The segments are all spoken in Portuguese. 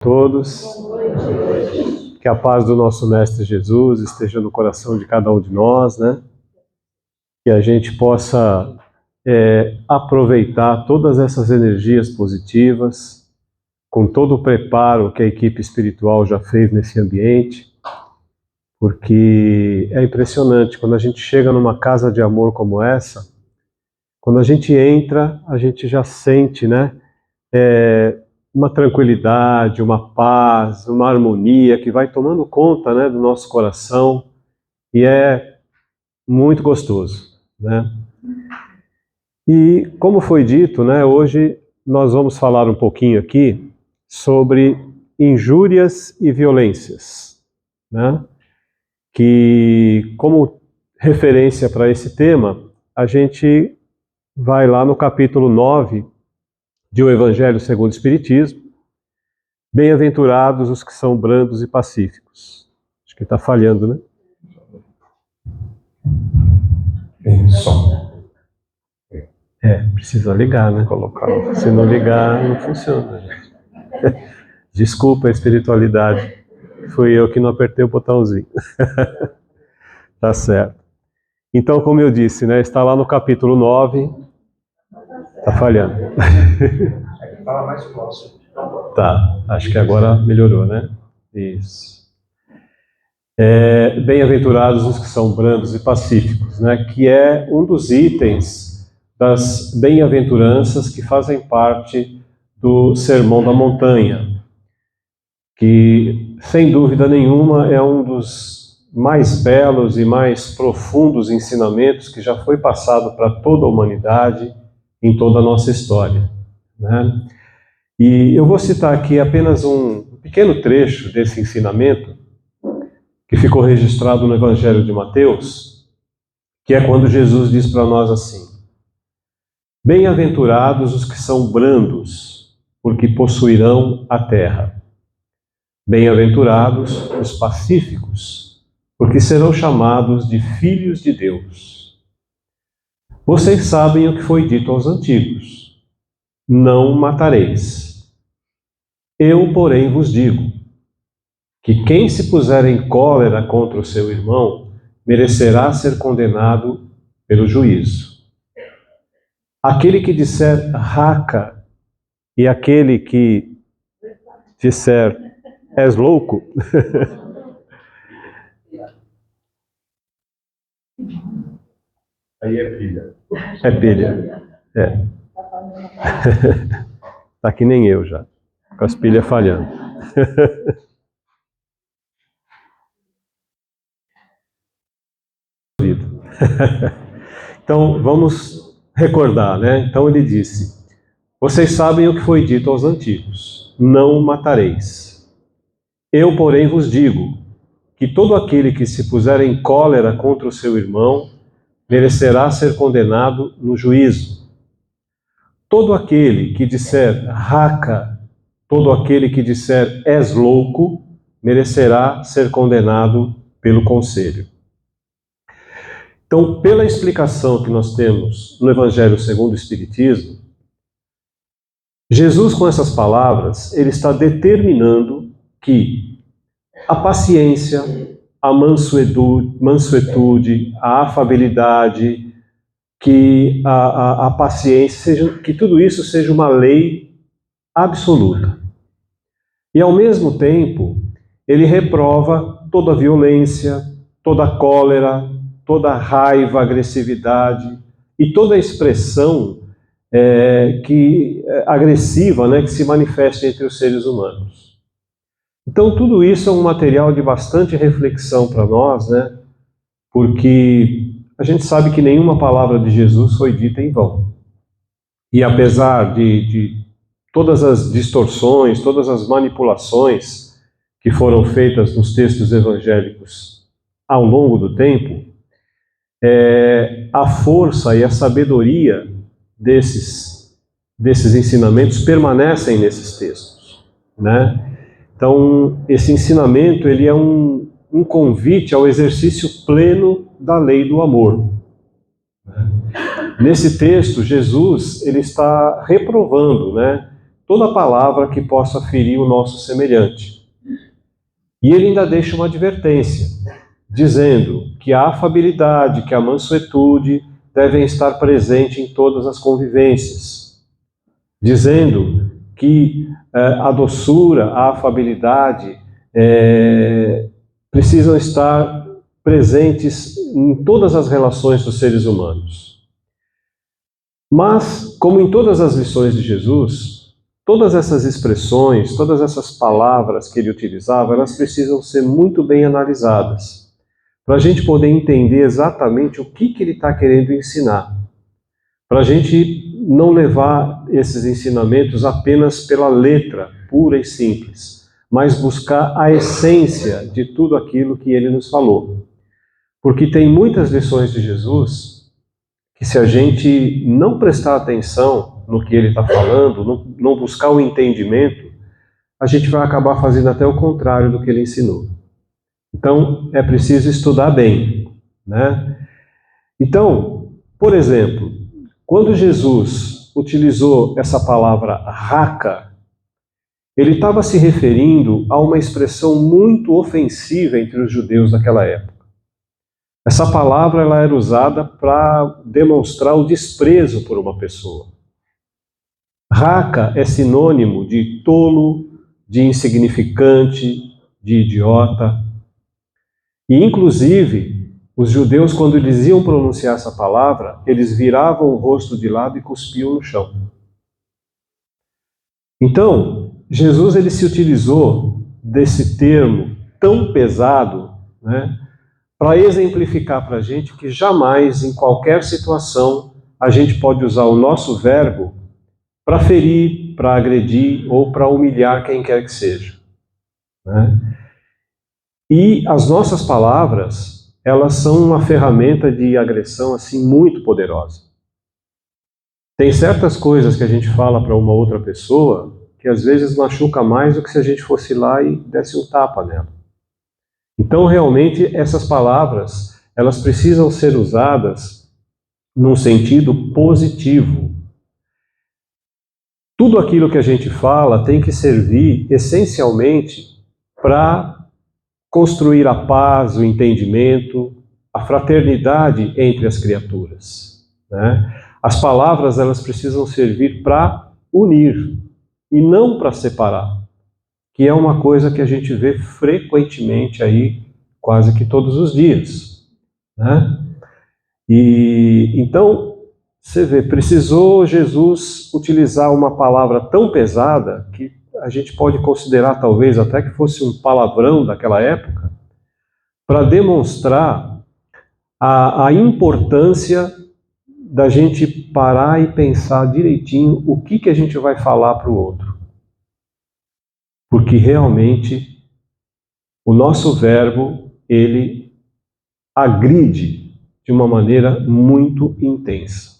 Todos, que a paz do nosso Mestre Jesus esteja no coração de cada um de nós, né? Que a gente possa aproveitar todas essas energias positivas, com todo o preparo que a equipe espiritual já fez nesse ambiente, porque é impressionante, quando a gente chega numa casa de amor como essa, quando a gente entra, a gente já sente, né? Uma tranquilidade, uma paz, uma harmonia que vai tomando conta, né, do nosso coração, e é muito gostoso, né? E como foi dito, né, hoje nós vamos falar um pouquinho aqui sobre injúrias e violências, né? Que como referência para esse tema, a gente vai lá no capítulo 9 de O Evangelho segundo o Espiritismo. Bem-aventurados os que são brandos e pacíficos. Acho que está falhando, né? Som. Precisa ligar, né? Se não ligar, não funciona. Desculpa a espiritualidade. Fui eu que não apertei o botãozinho. Tá certo. Então, como eu disse, né? Está lá no capítulo 9. Está falhando. Fala mais próximo. Tá, acho que agora melhorou, né? Isso. Bem-aventurados os que são brandos e pacíficos, né? Que é um dos itens das bem-aventuranças que fazem parte do Sermão da Montanha, que, sem dúvida nenhuma, é um dos mais belos e mais profundos ensinamentos que já foi passado para toda a humanidade em toda a nossa história, né? E eu vou citar aqui apenas um pequeno trecho desse ensinamento, que ficou registrado no Evangelho de Mateus, que é quando Jesus diz para nós assim: bem-aventurados os que são brandos, porque possuirão a terra. Bem-aventurados os pacíficos, porque serão chamados de filhos de Deus. Vocês sabem o que foi dito aos antigos: não matareis. Eu, porém, vos digo que quem se puser em cólera contra o seu irmão merecerá ser condenado pelo juízo. Aquele que disser raca e aquele que disser és louco, Aí é pilha. é pilha. Tá que nem eu já, com as pilhas falhando. Então, vamos recordar, né? Então ele disse: vocês sabem o que foi dito aos antigos: não matareis. Eu, porém, vos digo que todo aquele que se puser em cólera contra o seu irmão merecerá ser condenado no juízo. Todo aquele que disser raca, todo aquele que disser és louco, merecerá ser condenado pelo conselho. Então, pela explicação que nós temos no Evangelho segundo o Espiritismo, Jesus, com essas palavras, ele está determinando que a paciência, a mansuetude, a afabilidade, que a paciência, que tudo isso seja uma lei absoluta. E, ao mesmo tempo, ele reprova toda a violência, toda a cólera, toda a raiva, agressividade e toda a expressão agressiva, né, que se manifesta entre os seres humanos. Então, tudo isso é um material de bastante reflexão para nós, né? Porque a gente sabe que nenhuma palavra de Jesus foi dita em vão. E apesar de todas as distorções, todas as manipulações que foram feitas nos textos evangélicos ao longo do tempo, a força e a sabedoria desses ensinamentos permanecem nesses textos, né? Então, esse ensinamento ele é um convite ao exercício pleno da lei do amor. Nesse texto, Jesus ele está reprovando, né, toda palavra que possa ferir o nosso semelhante. E ele ainda deixa uma advertência, dizendo que a afabilidade, que a mansuetude devem estar presentes em todas as convivências, dizendo que a doçura, a afabilidade precisam estar presentes em todas as relações dos seres humanos. Mas, como em todas as lições de Jesus, todas essas expressões, todas essas palavras que ele utilizava, elas precisam ser muito bem analisadas, para a gente poder entender exatamente o que ele está querendo ensinar. Para a gente não levar esses ensinamentos apenas pela letra, pura e simples, mas buscar a essência de tudo aquilo que ele nos falou. Porque tem muitas lições de Jesus que, se a gente não prestar atenção no que ele está falando, não buscar o entendimento, a gente vai acabar fazendo até o contrário do que ele ensinou. Então, é preciso estudar bem, né? Então, por exemplo, quando Jesus utilizou essa palavra raca, ele estava se referindo a uma expressão muito ofensiva entre os judeus daquela época. Essa palavra ela era usada para demonstrar o desprezo por uma pessoa. Raca é sinônimo de tolo, de insignificante, de idiota. E, inclusive, os judeus, quando eles iam pronunciar essa palavra, eles viravam o rosto de lado e cuspiam no chão. Então, Jesus ele se utilizou desse termo tão pesado, né, para exemplificar para a gente que jamais, em qualquer situação, a gente pode usar o nosso verbo para ferir, para agredir ou para humilhar quem quer que seja, né? E as nossas palavras, elas são uma ferramenta de agressão assim muito poderosa. Tem certas coisas que a gente fala para uma outra pessoa que às vezes machuca mais do que se a gente fosse lá e desse um tapa nela. Então, realmente, essas palavras, elas precisam ser usadas num sentido positivo. Tudo aquilo que a gente fala tem que servir essencialmente para construir a paz, o entendimento, a fraternidade entre as criaturas, né? As palavras, elas precisam servir para unir e não para separar, que é uma coisa que a gente vê frequentemente aí, quase que todos os dias, né? E então, você vê, precisou Jesus utilizar uma palavra tão pesada que a gente pode considerar talvez até que fosse um palavrão daquela época, para demonstrar a importância da gente parar e pensar direitinho o que a gente vai falar para o outro. Porque realmente o nosso verbo, ele agride de uma maneira muito intensa.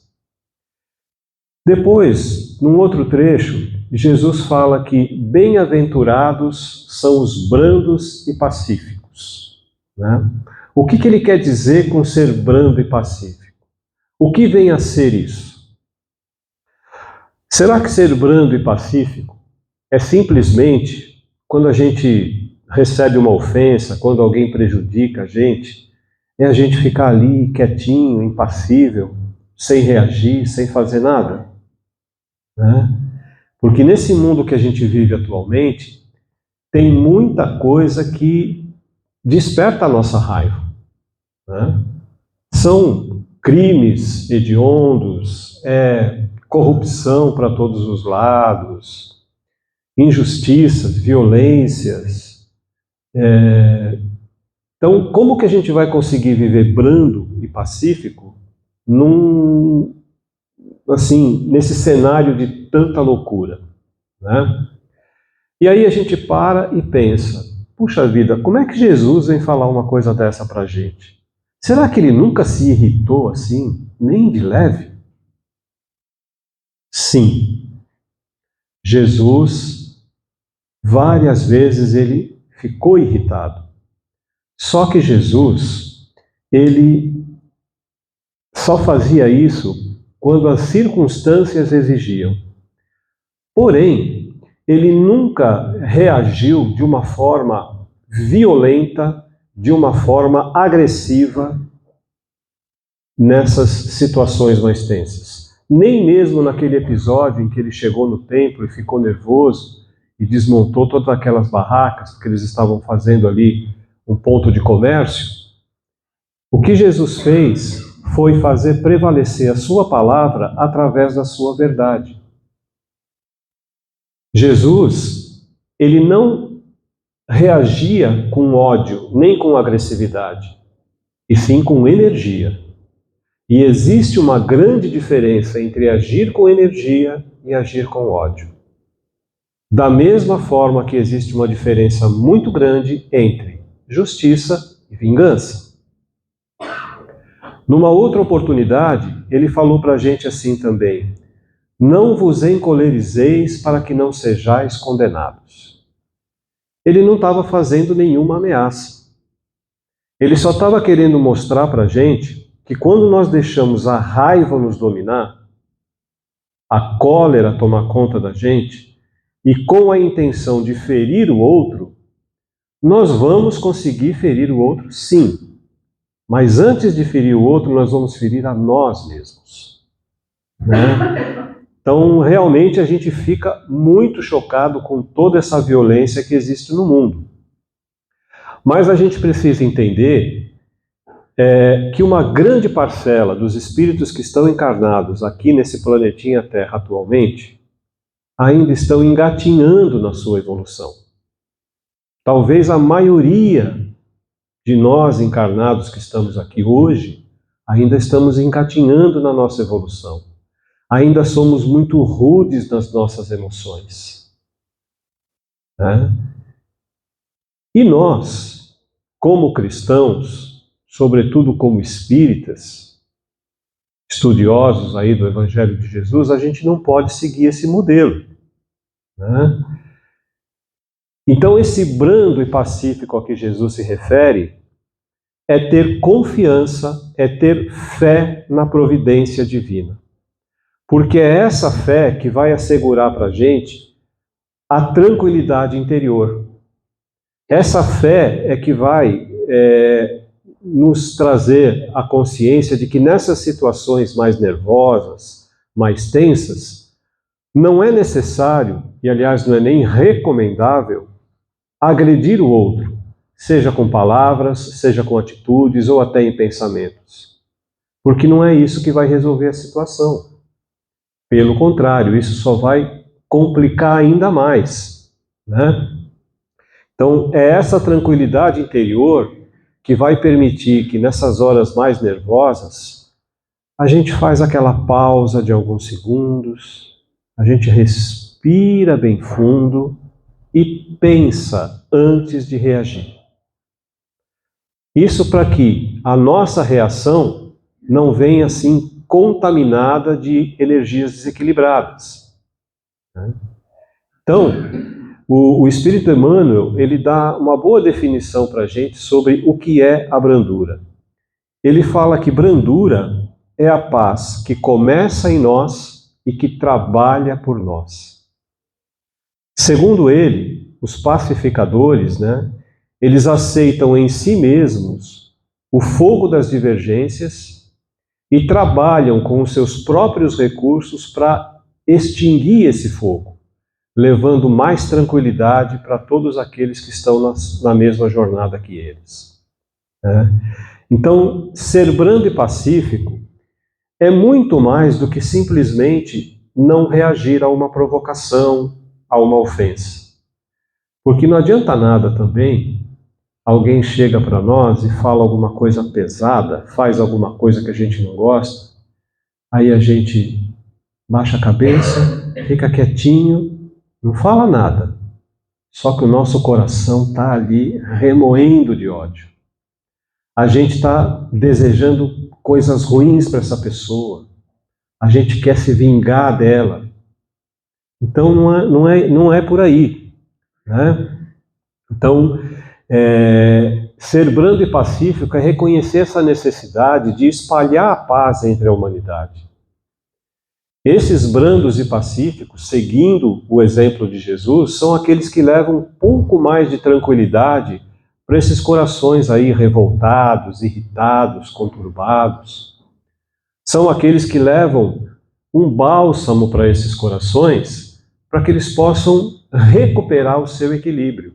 Depois, num outro trecho, Jesus fala que bem-aventurados são os brandos e pacíficos, né? O que ele quer dizer com ser brando e pacífico? O que vem a ser isso? Será que ser brando e pacífico é simplesmente quando a gente recebe uma ofensa, quando alguém prejudica a gente ficar ali quietinho, impassível, sem reagir, sem fazer nada, né? Porque nesse mundo que a gente vive atualmente, tem muita coisa que desperta a nossa raiva, né? São crimes hediondos, corrupção para todos os lados, injustiças, violências. Então, como que a gente vai conseguir viver brando e pacífico nesse cenário de tanta loucura, né? E aí a gente para e pensa, puxa vida, como é que Jesus vem falar uma coisa dessa para a gente? Será que ele nunca se irritou assim, nem de leve? Sim. Jesus, várias vezes ele ficou irritado. Só que Jesus, ele só fazia isso quando as circunstâncias exigiam. Porém, ele nunca reagiu de uma forma violenta, de uma forma agressiva nessas situações mais tensas. Nem mesmo naquele episódio em que ele chegou no templo e ficou nervoso e desmontou todas aquelas barracas, porque eles estavam fazendo ali um ponto de comércio. O que Jesus fez foi fazer prevalecer a sua palavra através da sua verdade. Jesus, ele não reagia com ódio, nem com agressividade, e sim com energia. E existe uma grande diferença entre agir com energia e agir com ódio. Da mesma forma que existe uma diferença muito grande entre justiça e vingança. Numa outra oportunidade, ele falou para a gente assim também: não vos encolerizeis para que não sejais condenados. Ele não estava fazendo nenhuma ameaça. Ele só estava querendo mostrar para a gente que quando nós deixamos a raiva nos dominar, a cólera tomar conta da gente, e com a intenção de ferir o outro, nós vamos conseguir ferir o outro, sim. Mas antes de ferir o outro, nós vamos ferir a nós mesmos. Né? Então, realmente, a gente fica muito chocado com toda essa violência que existe no mundo. Mas a gente precisa entender que uma grande parcela dos espíritos que estão encarnados aqui nesse planetinha Terra atualmente ainda estão engatinhando na sua evolução. Talvez a maioria de nós encarnados que estamos aqui hoje ainda estamos engatinhando na nossa evolução. Ainda somos muito rudes nas nossas emoções. Né? E nós, como cristãos, sobretudo como espíritas, estudiosos aí do Evangelho de Jesus, a gente não pode seguir esse modelo. Né? Então, esse brando e pacífico a que Jesus se refere é ter confiança, é ter fé na providência divina. Porque é essa fé que vai assegurar para a gente a tranquilidade interior. Essa fé é que vai nos trazer a consciência de que nessas situações mais nervosas, mais tensas, não é necessário, e aliás não é nem recomendável, agredir o outro, seja com palavras, seja com atitudes ou até em pensamentos. Porque não é isso que vai resolver a situação. Pelo contrário, isso só vai complicar ainda mais. Né? Então, é essa tranquilidade interior que vai permitir que nessas horas mais nervosas, a gente faz aquela pausa de alguns segundos, a gente respira bem fundo e pensa antes de reagir. Isso para que a nossa reação não venha assim contaminada de energias desequilibradas. Então, o Espírito Emmanuel, ele dá uma boa definição para a gente sobre o que é a brandura. Ele fala que brandura é a paz que começa em nós e que trabalha por nós. Segundo ele, os pacificadores, né, eles aceitam em si mesmos o fogo das divergências e trabalham com os seus próprios recursos para extinguir esse fogo, levando mais tranquilidade para todos aqueles que estão na mesma jornada que eles. Então, ser brando e pacífico é muito mais do que simplesmente não reagir a uma provocação, a uma ofensa. Porque não adianta nada também alguém chega para nós e fala alguma coisa pesada, faz alguma coisa que a gente não gosta, aí a gente baixa a cabeça, fica quietinho, não fala nada. Só que o nosso coração está ali remoendo de ódio. A gente está desejando coisas ruins para essa pessoa. A gente quer se vingar dela. Então não é por aí. Né? Então, ser brando e pacífico é reconhecer essa necessidade de espalhar a paz entre a humanidade. Esses brandos e pacíficos, seguindo o exemplo de Jesus, são aqueles que levam um pouco mais de tranquilidade para esses corações aí revoltados, irritados, conturbados. São aqueles que levam um bálsamo para esses corações, para que eles possam recuperar o seu equilíbrio.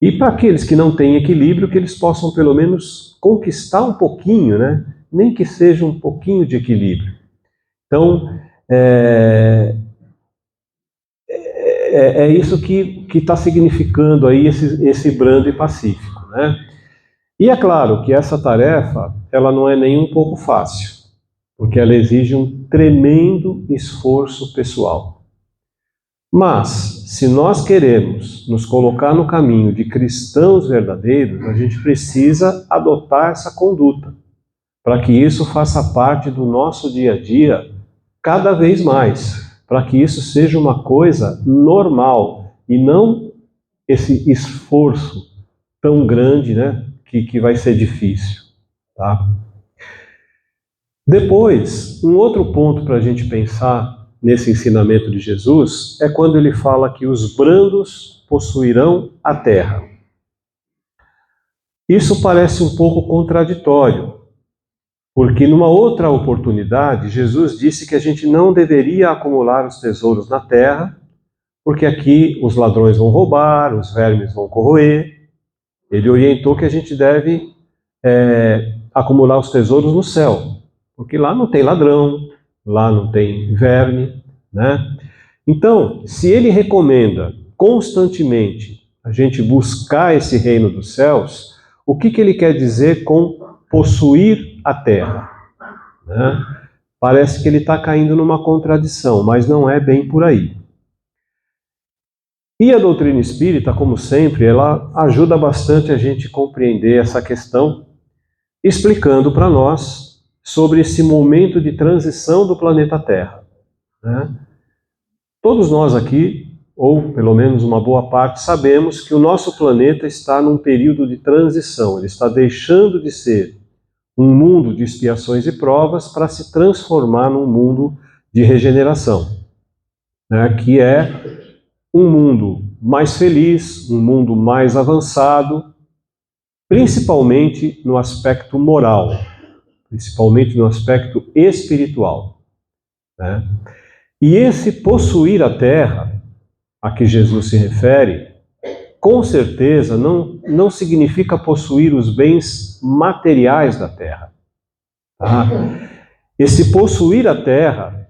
E para aqueles que não têm equilíbrio, que eles possam pelo menos conquistar um pouquinho, né? Nem que seja um pouquinho de equilíbrio. Então, é isso que está significando aí esse brando e pacífico, né? E é claro que essa tarefa, ela não é nem um pouco fácil, porque ela exige um tremendo esforço pessoal. Mas, se nós queremos nos colocar no caminho de cristãos verdadeiros, a gente precisa adotar essa conduta, para que isso faça parte do nosso dia a dia cada vez mais, para que isso seja uma coisa normal e não esse esforço tão grande, né, que vai ser difícil, tá? Depois, um outro ponto para a gente pensar nesse ensinamento de Jesus é quando ele fala que os brandos possuirão a terra. Isso parece um pouco contraditório, porque numa outra oportunidade, Jesus disse que a gente não deveria acumular os tesouros na terra, porque aqui os ladrões vão roubar, os vermes vão corroer. Ele orientou que a gente deve acumular os tesouros no céu, porque lá não tem ladrão, lá não tem verme, né? Então, se ele recomenda constantemente a gente buscar esse reino dos céus, o que ele quer dizer com possuir a terra, né? Parece que ele está caindo numa contradição, mas não é bem por aí. E a doutrina espírita, como sempre, ela ajuda bastante a gente compreender essa questão, explicando para nós sobre esse momento de transição do planeta Terra, né? Todos nós aqui, ou pelo menos uma boa parte, sabemos que o nosso planeta está num período de transição. Ele está deixando de ser um mundo de expiações e provas para se transformar num mundo de regeneração, né? Que é um mundo mais feliz, um mundo mais avançado, principalmente no aspecto moral, principalmente no aspecto espiritual, né? E esse possuir a terra a que Jesus se refere, com certeza não significa possuir os bens materiais da terra, tá? Esse possuir a terra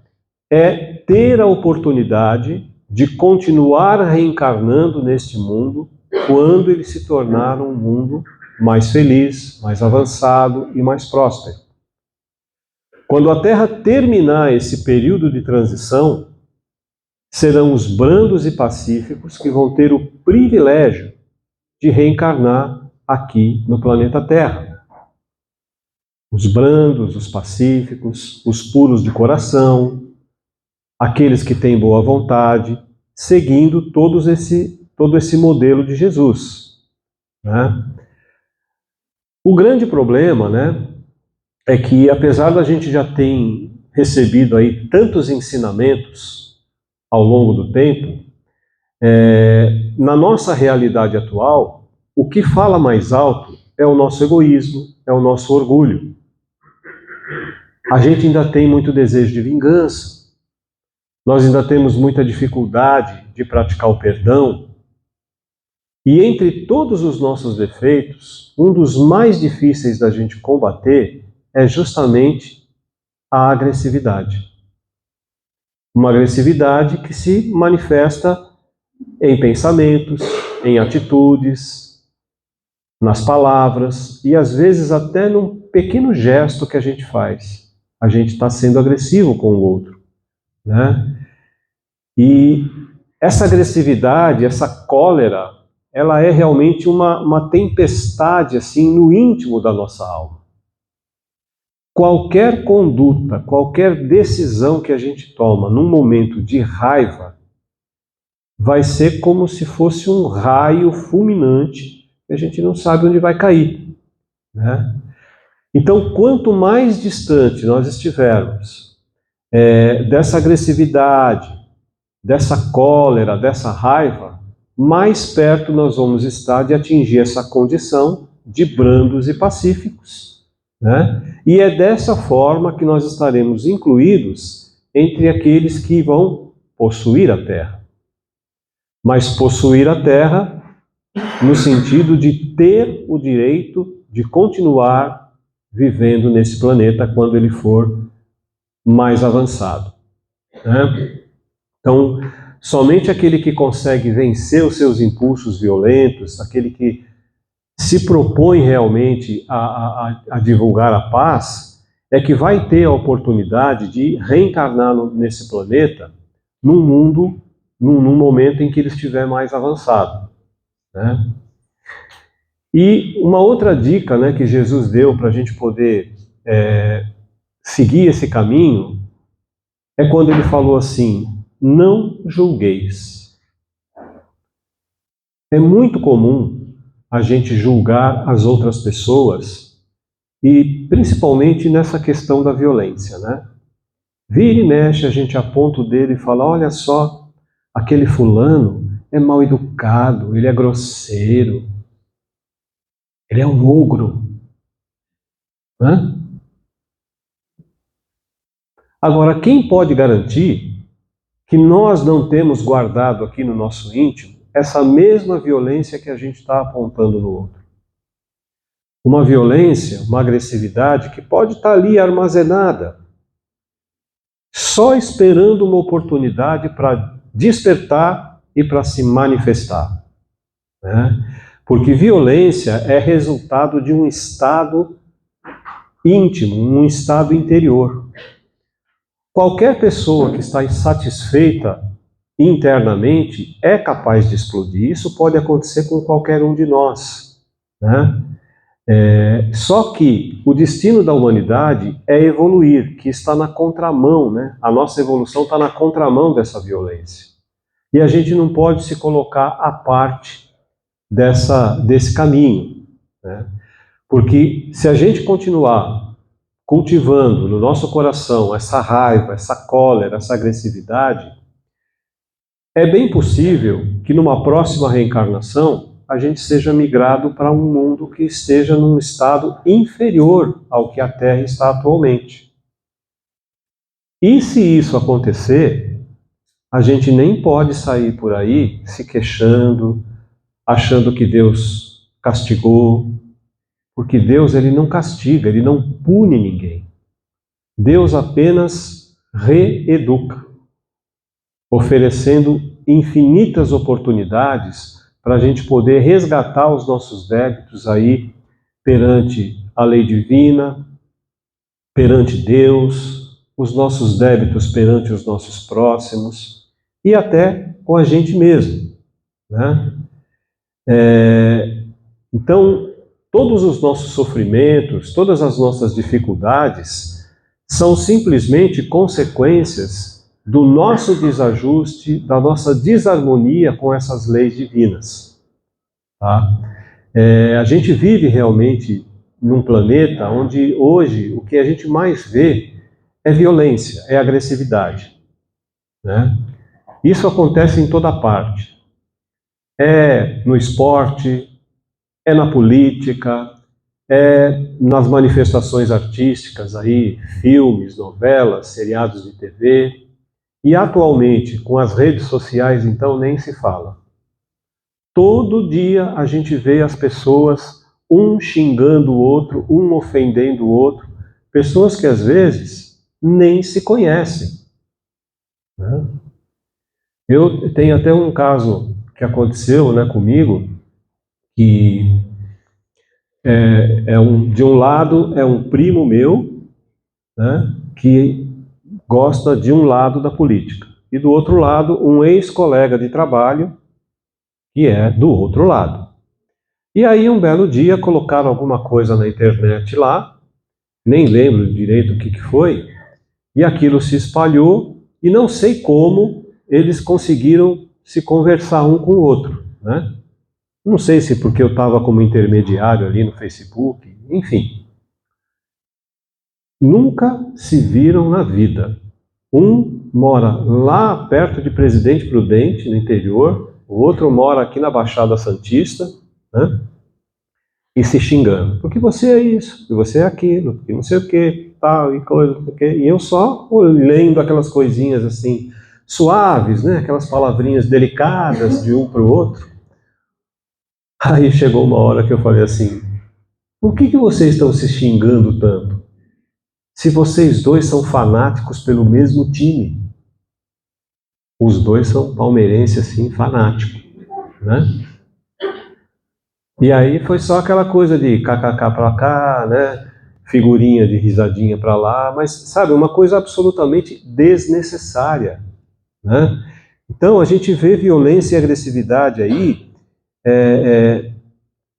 é ter a oportunidade de continuar reencarnando neste mundo quando ele se tornar um mundo mais feliz, mais avançado e mais próspero. Quando a Terra terminar esse período de transição, serão os brandos e pacíficos que vão ter o privilégio de reencarnar aqui no planeta Terra. Os brandos, os pacíficos, os puros de coração, aqueles que têm boa vontade, seguindo todo esse modelo de Jesus, né? O grande problema, né, é que apesar da gente já ter recebido aí tantos ensinamentos ao longo do tempo, na nossa realidade atual, o que fala mais alto é o nosso egoísmo, é o nosso orgulho. A gente ainda tem muito desejo de vingança, nós ainda temos muita dificuldade de praticar o perdão, e entre todos os nossos defeitos, um dos mais difíceis da gente combater é justamente a agressividade. Uma agressividade que se manifesta em pensamentos, em atitudes, nas palavras e às vezes até num pequeno gesto que a gente faz. A gente está sendo agressivo com o outro, né? E essa agressividade, essa cólera, ela é realmente uma tempestade assim no íntimo da nossa alma. Qualquer conduta, qualquer decisão que a gente toma num momento de raiva vai ser como se fosse um raio fulminante que a gente não sabe onde vai cair, né? Então, quanto mais distante nós estivermos dessa agressividade, dessa cólera, dessa raiva, mais perto nós vamos estar de atingir essa condição de brandos e pacíficos, né? E é dessa forma que nós estaremos incluídos entre aqueles que vão possuir a terra. Mas possuir a terra no sentido de ter o direito de continuar vivendo nesse planeta quando ele for mais avançado, né? Então, somente aquele que consegue vencer os seus impulsos violentos, aquele que se propõe realmente a divulgar a paz, é que vai ter a oportunidade de reencarnar nesse planeta num mundo, num momento em que ele estiver mais avançado, né? E uma outra dica, né, que Jesus deu para a gente poder seguir esse caminho é quando ele falou assim: não julgueis. É muito comum a gente julgar as outras pessoas, e principalmente nessa questão da violência, né? Vira e mexe, a gente aponta o dedo e fala: olha só, aquele fulano é mal educado, ele é grosseiro, ele é um ogro, né? Agora, quem pode garantir que nós não temos guardado aqui no nosso íntimo essa mesma violência que a gente está apontando no outro? Uma violência, uma agressividade que pode estar ali armazenada, só esperando uma oportunidade para despertar e para se manifestar, né? Porque violência é resultado de um estado íntimo, um estado interior. Qualquer pessoa que está insatisfeita internamente é capaz de explodir. Isso pode acontecer com qualquer um de nós, né? Só que o destino da humanidade é evoluir, que está na contramão, né? A nossa evolução está na contramão dessa violência. E a gente não pode se colocar à parte desse caminho, né? Porque se a gente continuar cultivando no nosso coração essa raiva, essa cólera, essa agressividade, é bem possível que numa próxima reencarnação a gente seja migrado para um mundo que esteja num estado inferior ao que a Terra está atualmente. E se isso acontecer, a gente nem pode sair por aí se queixando, achando que Deus castigou, porque Deus, ele não castiga, ele não pune ninguém. Deus apenas reeduca, oferecendo infinitas oportunidades para a gente poder resgatar os nossos débitos aí perante a lei divina, perante Deus, os nossos débitos perante os nossos próximos e até com a gente mesmo, né? Então, todos os nossos sofrimentos, todas as nossas dificuldades são simplesmente consequências do nosso desajuste, da nossa desarmonia com essas leis divinas, tá? A gente vive realmente num planeta onde hoje o que a gente mais vê é violência, é agressividade, né? Isso acontece em toda parte. É no esporte, é na política, é nas manifestações artísticas aí, filmes, novelas, seriados de TV. E atualmente, com as redes sociais, então, nem se fala. Todo dia a gente vê as pessoas, um xingando o outro, um ofendendo o outro, pessoas que às vezes nem se conhecem, né? Eu tenho até um caso que aconteceu, né, comigo, que de um lado é um primo meu, né, que gosta de um lado da política, e do outro lado um ex-colega de trabalho que é do outro lado. E aí um belo dia colocaram alguma coisa na internet lá, nem lembro direito o que foi, e aquilo se espalhou, e não sei como eles conseguiram se conversar um com o outro, né? Não sei se porque eu estava como intermediário ali no Facebook, enfim. Nunca se viram na vida. Um mora lá perto de Presidente Prudente, no interior, o outro mora aqui na Baixada Santista, né? E se xingando. Porque você é isso, porque você é aquilo, porque não sei o que, tal, e coisa, não sei o que. E eu só lendo aquelas coisinhas assim, suaves, né? Aquelas palavrinhas delicadas de um para o outro. Aí chegou uma hora que eu falei assim, por que vocês estão se xingando tanto? Se vocês dois são fanáticos pelo mesmo time. Os dois são palmeirenses, assim, fanáticos, né? E aí foi só aquela coisa de kkk pra cá, né? Figurinha de risadinha pra lá, mas, sabe, uma coisa absolutamente desnecessária, né? Então a gente vê violência e agressividade aí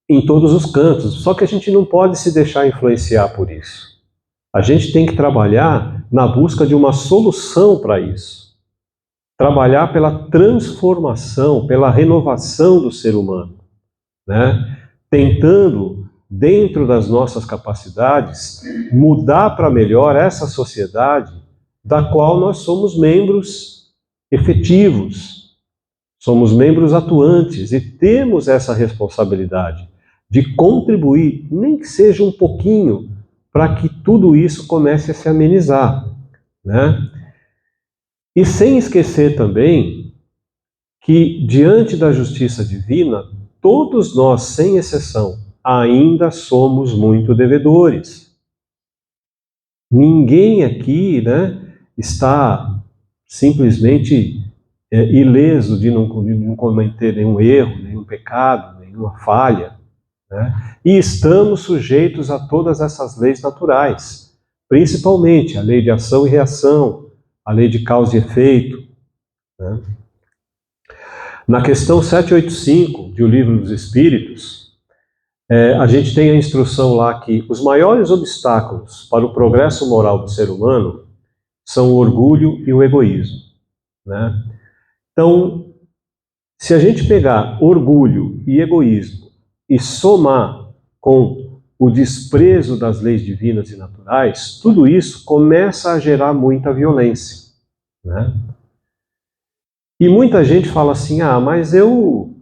em todos os cantos, só que a gente não pode se deixar influenciar por isso. A gente tem que trabalhar na busca de uma solução para isso. Trabalhar pela transformação, pela renovação do ser humano, né? Tentando, dentro das nossas capacidades, mudar para melhor essa sociedade da qual nós somos membros efetivos, somos membros atuantes e temos essa responsabilidade de contribuir, nem que seja um pouquinho, para que tudo isso comece a se amenizar, né? E sem esquecer também que, diante da justiça divina, todos nós, sem exceção, ainda somos muito devedores. Ninguém aqui, né, está simplesmente ileso de não cometer nenhum erro, nenhum pecado, nenhuma falha, né? E estamos sujeitos a todas essas leis naturais, principalmente a lei de ação e reação, a lei de causa e efeito, né? Na questão 785 de O Livro dos Espíritos, a gente tem a instrução lá que os maiores obstáculos para o progresso moral do ser humano são o orgulho e o egoísmo, né? Então, se a gente pegar orgulho e egoísmo e somar com o desprezo das leis divinas e naturais, tudo isso começa a gerar muita violência, né? E muita gente fala assim, mas eu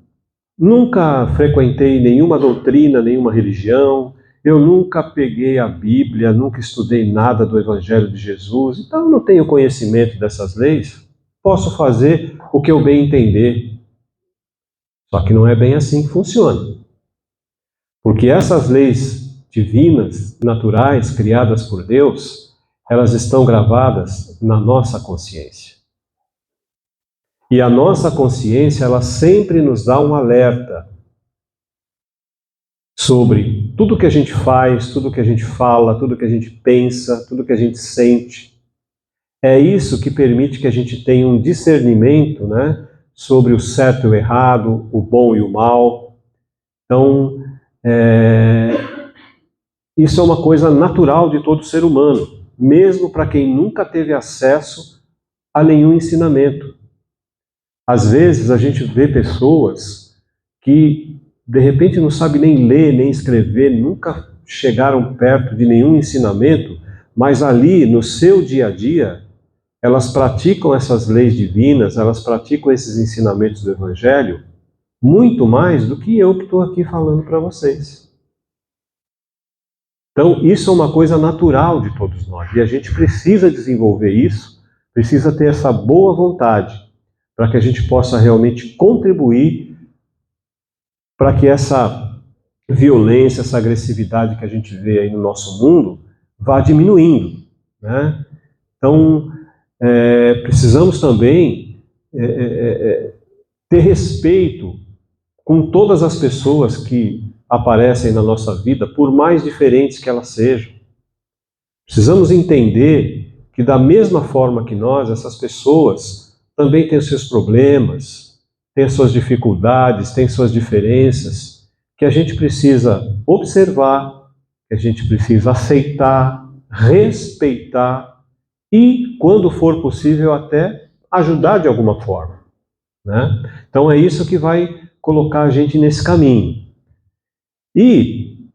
nunca frequentei nenhuma doutrina, nenhuma religião, eu nunca peguei a Bíblia, nunca estudei nada do Evangelho de Jesus, então eu não tenho conhecimento dessas leis, posso fazer o que eu bem entender. Só que não é bem assim que funciona. Porque essas leis divinas, naturais, criadas por Deus, elas estão gravadas na nossa consciência. E a nossa consciência, ela sempre nos dá um alerta sobre tudo que a gente faz, tudo que a gente fala, tudo que a gente pensa, tudo que a gente sente. É isso que permite que a gente tenha um discernimento, né, sobre o certo e o errado, o bom e o mal. Então, isso é uma coisa natural de todo ser humano, mesmo para quem nunca teve acesso a nenhum ensinamento. Às vezes a gente vê pessoas que de repente não sabem nem ler, nem escrever, nunca chegaram perto de nenhum ensinamento, mas ali no seu dia a dia, elas praticam essas leis divinas, elas praticam esses ensinamentos do Evangelho, muito mais do que eu que estou aqui falando para vocês. Então, isso é uma coisa natural de todos nós, e a gente precisa desenvolver isso, precisa ter essa boa vontade, para que a gente possa realmente contribuir para que essa violência, essa agressividade que a gente vê aí no nosso mundo vá diminuindo, né? Então, precisamos também ter respeito com todas as pessoas que aparecem na nossa vida, por mais diferentes que elas sejam. Precisamos entender que, da mesma forma que nós, essas pessoas também têm os seus problemas, têm as suas dificuldades, têm suas diferenças, que a gente precisa observar, que a gente precisa aceitar, respeitar e, quando for possível, até ajudar de alguma forma, né? Então é isso que vai colocar a gente nesse caminho. E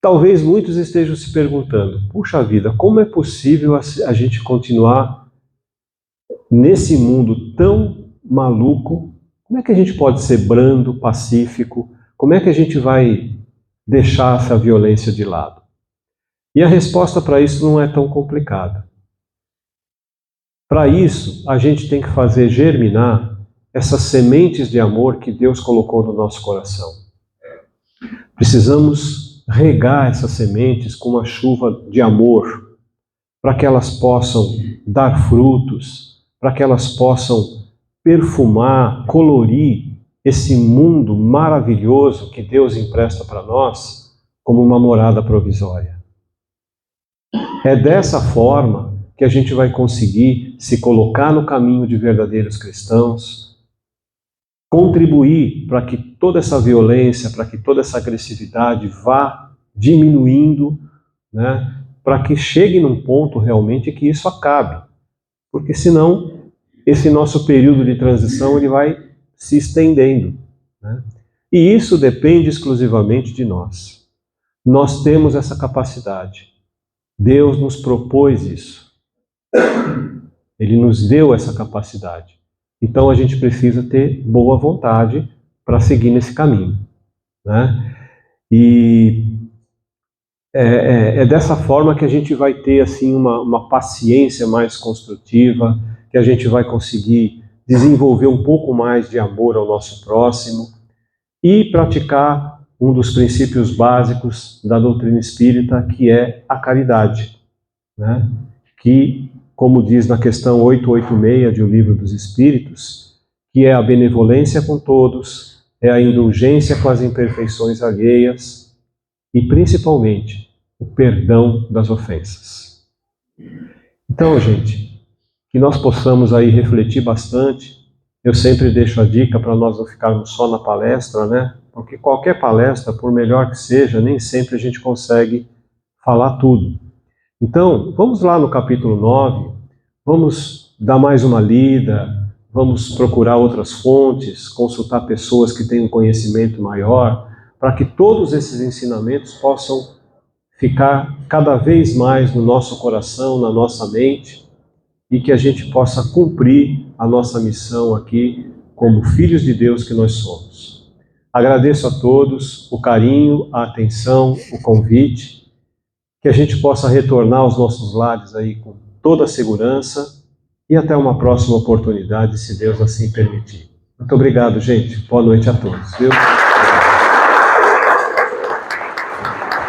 Talvez muitos estejam se perguntando, puxa vida, como é possível a gente continuar nesse mundo tão maluco? Como é que a gente pode ser brando, pacífico? Como é que a gente vai deixar essa violência de lado? E a resposta para isso não é tão complicada. Para isso, a gente tem que fazer germinar essas sementes de amor que Deus colocou no nosso coração. Precisamos regar essas sementes com uma chuva de amor, para que elas possam dar frutos, para que elas possam perfumar, colorir esse mundo maravilhoso que Deus empresta para nós como uma morada provisória. É dessa forma que a gente vai conseguir se colocar no caminho de verdadeiros cristãos, contribuir para que toda essa violência, para que toda essa agressividade vá diminuindo, né, para que chegue num ponto realmente que isso acabe. Porque senão, esse nosso período de transição ele vai se estendendo, né? E isso depende exclusivamente de nós. Nós temos essa capacidade. Deus nos propôs isso. Ele nos deu essa capacidade. Então a gente precisa ter boa vontade para seguir nesse caminho, né? E é dessa forma que a gente vai ter assim uma paciência mais construtiva, que a gente vai conseguir desenvolver um pouco mais de amor ao nosso próximo e praticar um dos princípios básicos da doutrina espírita, que é a caridade, né? Que, como diz na questão 886 de O Livro dos Espíritos, que é a benevolência com todos, é a indulgência com as imperfeições alheias e, principalmente, o perdão das ofensas. Então, gente, que nós possamos aí refletir bastante. Eu sempre deixo a dica para nós não ficarmos só na palestra, né? Porque qualquer palestra, por melhor que seja, nem sempre a gente consegue falar tudo. Então, vamos lá no capítulo 9, vamos dar mais uma lida, vamos procurar outras fontes, consultar pessoas que têm um conhecimento maior, para que todos esses ensinamentos possam ficar cada vez mais no nosso coração, na nossa mente, e que a gente possa cumprir a nossa missão aqui como filhos de Deus que nós somos. Agradeço a todos o carinho, a atenção, o convite, que a gente possa retornar aos nossos lares aí com toda a segurança e até uma próxima oportunidade, se Deus assim permitir. Muito obrigado, gente. Boa noite a todos, viu?